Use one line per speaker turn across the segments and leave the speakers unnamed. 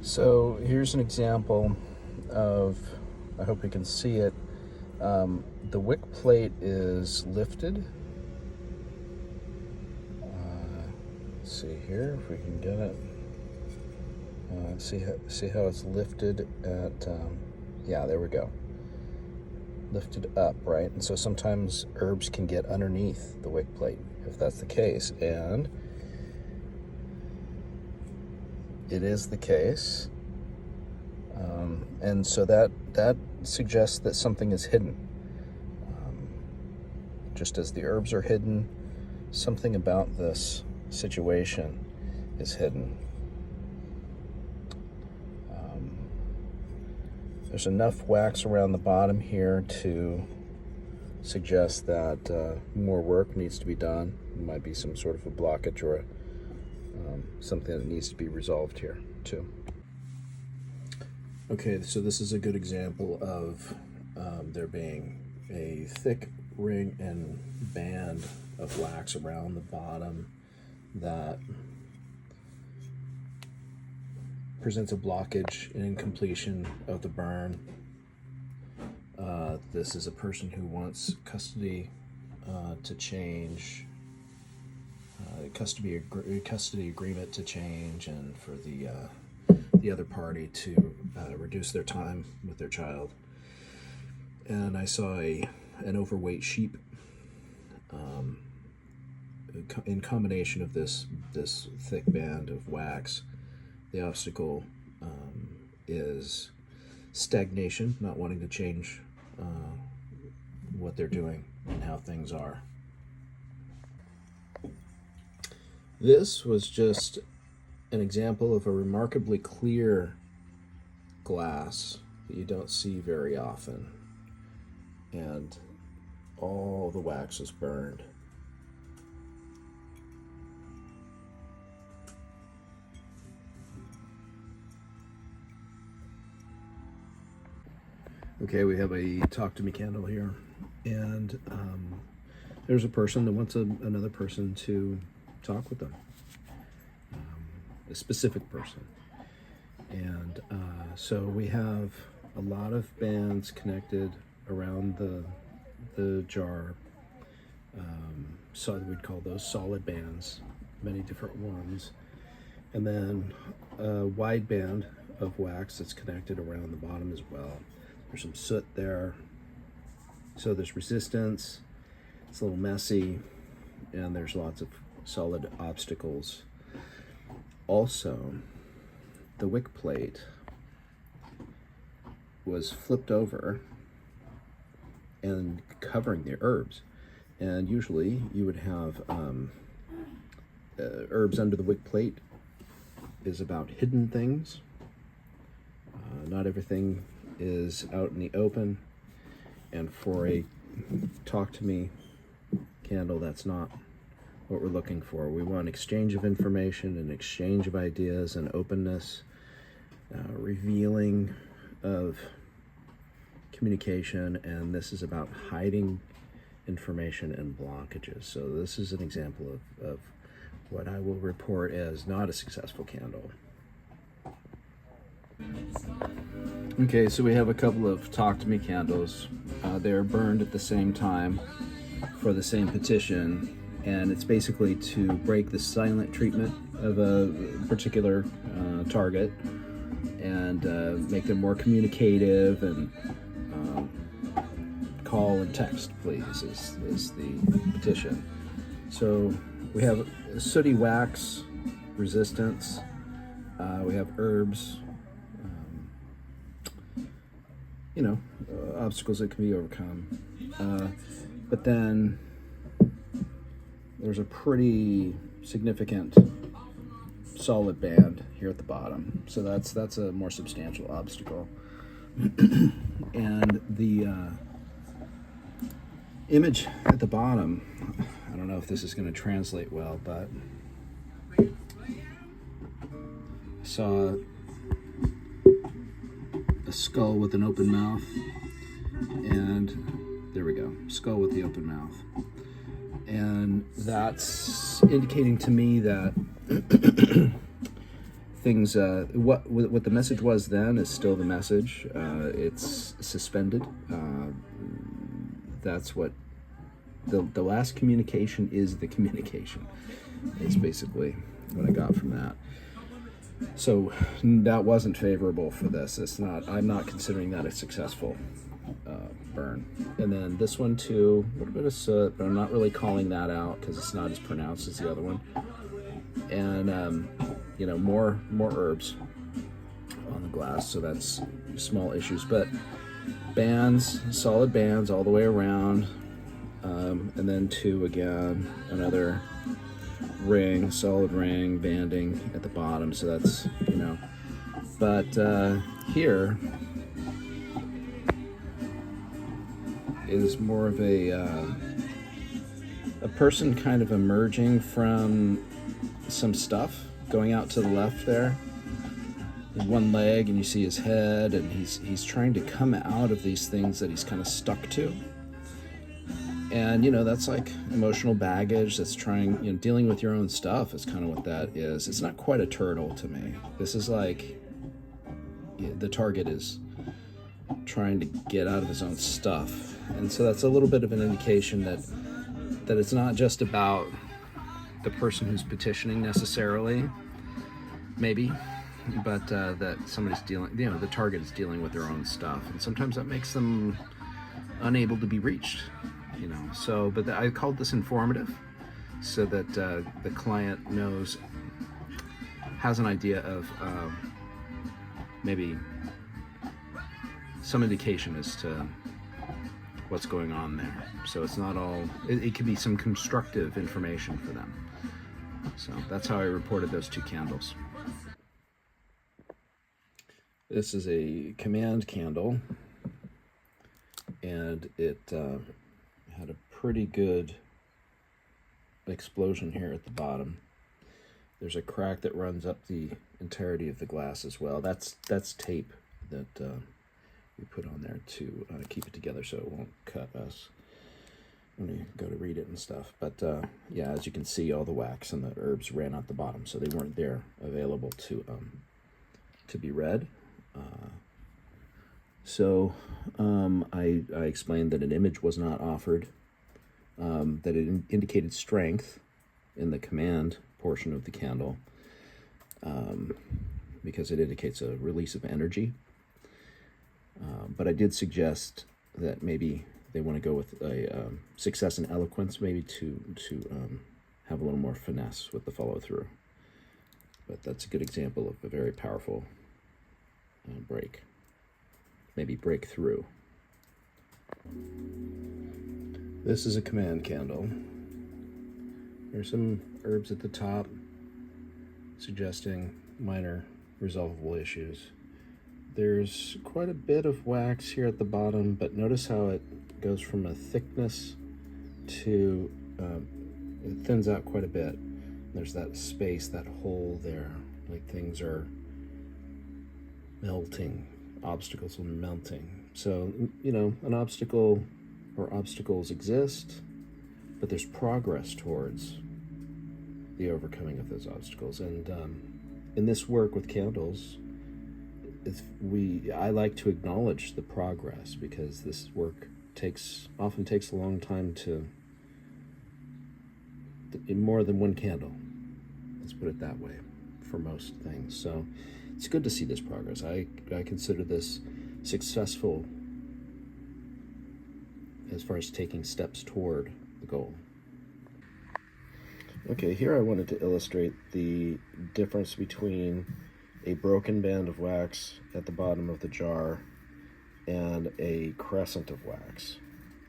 So here's an example of, I hope you can see it. The wick plate is lifted. Let's see here if we can get it. See how it's lifted at, yeah, there we go. Lifted up, right? And so sometimes herbs can get underneath the wick plate if that's the case, and it is the case. And so that suggests that something is hidden. Just as the herbs are hidden, something about this situation is hidden. There's enough wax around the bottom here to suggest that more work needs to be done. There might be some sort of a blockage or something that needs to be resolved here too. Okay, so this is a good example of there being a thick ring and band of wax around the bottom that presents a blockage and incompletion of the burn. This is a person who wants custody to change, custody agreement to change, and for the other party to reduce their time with their child. And I saw an overweight sheep in combination of this thick band of wax. The obstacle is stagnation, not wanting to change what they're doing and how things are. This was just an example of a remarkably clear glass that you don't see very often, and all the wax is burned. Okay, we have a talk to me candle here, and there's a person that wants another person to talk with them, a specific person. And so we have a lot of bands connected around the jar. So we'd call those solid bands, many different ones. And then a wide band of wax that's connected around the bottom as well. There's some soot there, so there's resistance. It's a little messy, and there's lots of solid obstacles. Also, the wick plate was flipped over and covering the herbs, and usually you would have herbs under the wick plate is about hidden things. Not everything is out in the open, and for a talk to me candle, that's not what we're looking for. We want exchange of information and exchange of ideas and openness, revealing of communication, and this is about hiding information and blockages. So this is an example of what I will report as not a successful candle. Okay, so we have a couple of talk to me candles. They're burned at the same time for the same petition, and it's basically to break the silent treatment of a particular target and make them more communicative, and call and text please is the petition. So we have sooty wax resistance, we have herbs, obstacles that can be overcome. But then there's a pretty significant solid band here at the bottom. So that's a more substantial obstacle. And the image at the bottom, I don't know if this is going to translate well, but I saw a skull with an open mouth, and there we go, skull with the open mouth. And that's indicating to me that things, what the message was then is still the message. It's suspended. That's what the last communication is. The communication is basically what I got from that. So that wasn't favorable for this. It's not. I'm not considering that a successful burn. And then this one too, a little bit of soot, but I'm not really calling that out because it's not as pronounced as the other one. And more herbs on the glass, so that's small issues. But bands, solid bands all the way around, and then two again, another ring, solid ring banding at the bottom. So that's but here is more of a person kind of emerging from some stuff, going out to the left there. One leg, and you see his head, and he's trying to come out of these things that he's kind of stuck to. And that's like emotional baggage. That's trying, dealing with your own stuff is kind of what that is. It's not quite a turtle to me. This is like the target is trying to get out of his own stuff. And so that's a little bit of an indication that it's not just about the person who's petitioning necessarily, maybe, but that somebody's dealing, the target is dealing with their own stuff. And sometimes that makes them unable to be reached, So, but I called this informative so that the client has an idea of maybe some indication as to what's going on there. So it's not all, it could be some constructive information for them. So that's how I reported those two candles. This is a command candle, and it had a pretty good explosion here at the bottom. There's a crack that runs up the entirety of the glass as well. That's tape that we put on there to keep it together so it won't cut us when we go to read it and stuff. But yeah, as you can see, all the wax and the herbs ran out the bottom, so they weren't there available to be read. So I explained that an image was not offered, that it indicated strength in the command portion of the candle, because it indicates a release of energy. But I did suggest that maybe they want to go with a success and eloquence, maybe to have a little more finesse with the follow through. But that's a good example of a very powerful break, maybe breakthrough. This is a command candle. There's some herbs at the top suggesting minor resolvable issues. There's quite a bit of wax here at the bottom, but notice how it goes from a thickness to, it thins out quite a bit. There's that space, that hole there, like things are melting, obstacles are melting. So, an obstacle or obstacles exist, but there's progress towards the overcoming of those obstacles. And in this work with candles, I like to acknowledge the progress, because this work often takes a long time in more than one candle. Let's put it that way for most things. So it's good to see this progress. I consider this successful as far as taking steps toward the goal. Okay, here I wanted to illustrate the difference between a broken band of wax at the bottom of the jar and a crescent of wax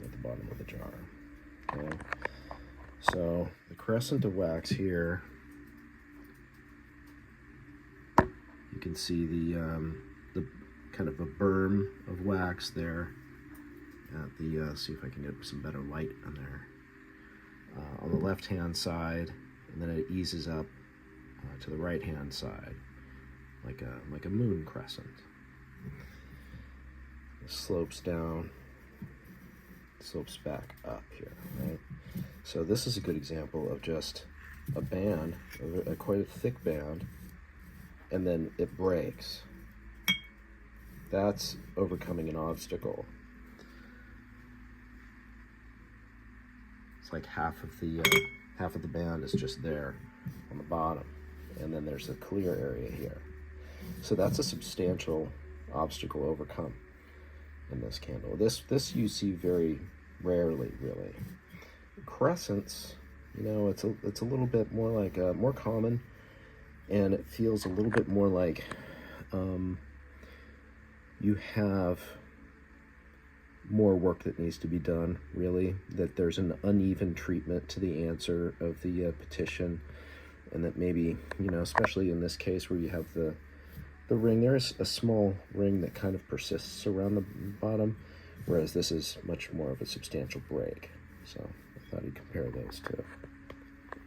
at the bottom of the jar. Okay. So the crescent of wax here, you can see the kind of a berm of wax there at the, see if I can get some better light on there, on the left hand side, and then it eases up to the right hand side like a moon crescent. It slopes down, slopes back up here, right? So this is a good example of just a band, quite a thick band and then it breaks. That's overcoming an obstacle. It's like half of the band is just there on the bottom, and then there's a clear area here. So that's a substantial obstacle overcome in this candle. This you see very rarely, really. Crescents, you know, it's a little bit more like more common, and it feels a little bit more like you have more work that needs to be done, really, that there's an uneven treatment to the answer of the petition, and that maybe, you know, especially in this case where you have the ring, there's a small ring that kind of persists around the bottom, whereas this is much more of a substantial break. So I thought I'd compare those two.